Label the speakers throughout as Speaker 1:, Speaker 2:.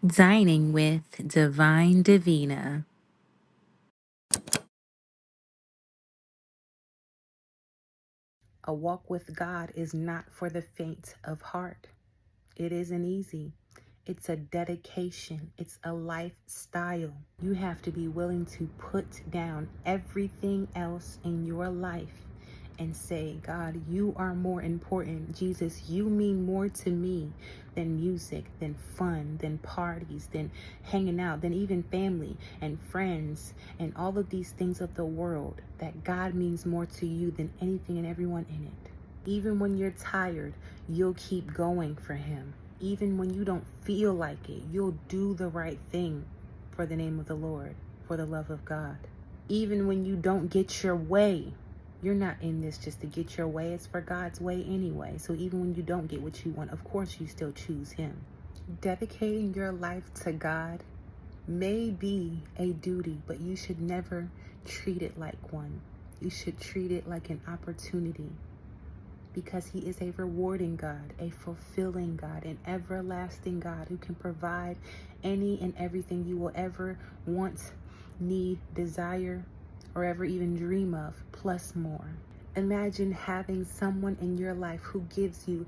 Speaker 1: Dining with Divine Divina. A walk with God is not for the faint of heart. It isn't easy. It's a dedication. It's a lifestyle. You have to be willing to put down everything else in your life and say, God, you are more important. Jesus, you mean more to me than music, than fun, than parties, than hanging out, than even family and friends and all of these things of the world. That God means more to you than anything and everyone in it. Even when you're tired, you'll keep going for him. Even when you don't feel like it, you'll do the right thing for the name of the Lord, for the love of God. Even when you don't get your way, you're not in this just to get your way. It's for God's way anyway. So even when you don't get what you want, of course you still choose him. Dedicating your life to God may be a duty, but you should never treat it like one. You should treat it like an opportunity, because he is a rewarding God, a fulfilling God, an everlasting God who can provide any and everything you will ever want, need, desire, or ever even dream of, plus more. Imagine having someone in your life who gives you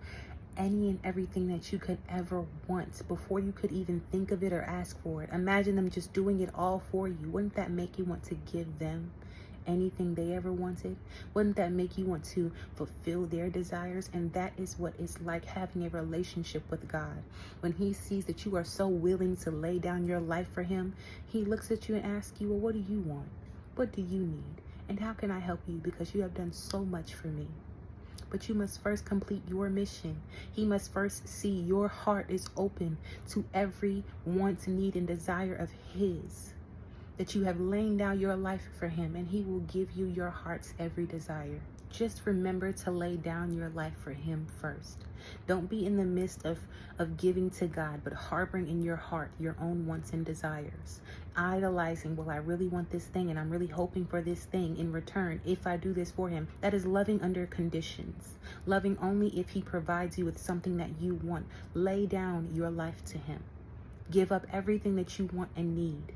Speaker 1: any and everything that you could ever want before you could even think of it or ask for it. Imagine them just doing it all for you. Wouldn't that make you want to give them anything they ever wanted? Wouldn't that make you want to fulfill their desires? And that is what it's like having a relationship with God. When he sees that you are so willing to lay down your life for him, he looks at you and asks you, well, what do you want? What do you need? And how can I help you? Because you have done so much for me. But you must first complete your mission. He must first see your heart is open to every want, need, and desire of his. That you have laid down your life for him, and he will give you your heart's every desire. Just remember to lay down your life for him first. Don't be in the midst of giving to God, but harboring in your heart your own wants and desires. Idolizing, well, I really want this thing, and I'm really hoping for this thing in return if I do this for him. That is loving under conditions. Loving only if he provides you with something that you want. Lay down your life to him. Give up everything that you want and need.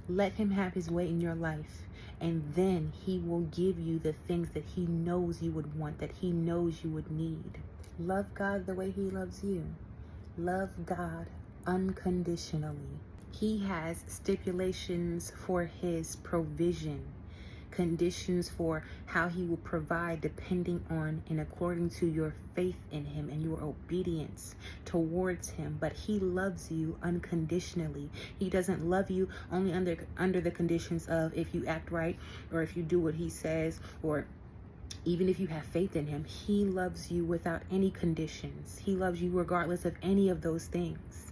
Speaker 1: Let him have his way in your life, and then he will give you the things that he knows you would want, that he knows you would need. Love God the way he loves you. Love God unconditionally. He has stipulations for his provision, conditions for how he will provide depending on and according to your faith in him and your obedience towards him. But he loves you unconditionally. He doesn't love you only under the conditions of if you act right, or if you do what he says, or even if you have faith in him. He loves you without any conditions. He loves you regardless of any of those things.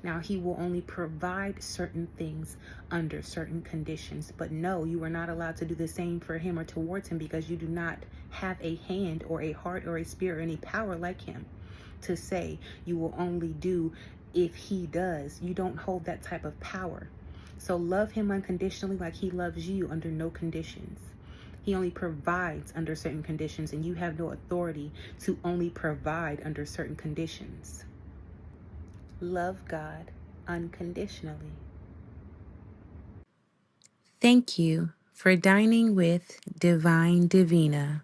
Speaker 1: Now, he will only provide certain things under certain conditions. But no, you are not allowed to do the same for him or towards him, because you do not have a hand or a heart or a spirit or any power like him to say you will only do if he does. You don't hold that type of power. So love him unconditionally like he loves you under no conditions. He only provides under certain conditions, and you have no authority to only provide under certain conditions. Love God unconditionally. Thank you for dining with Divine Divina.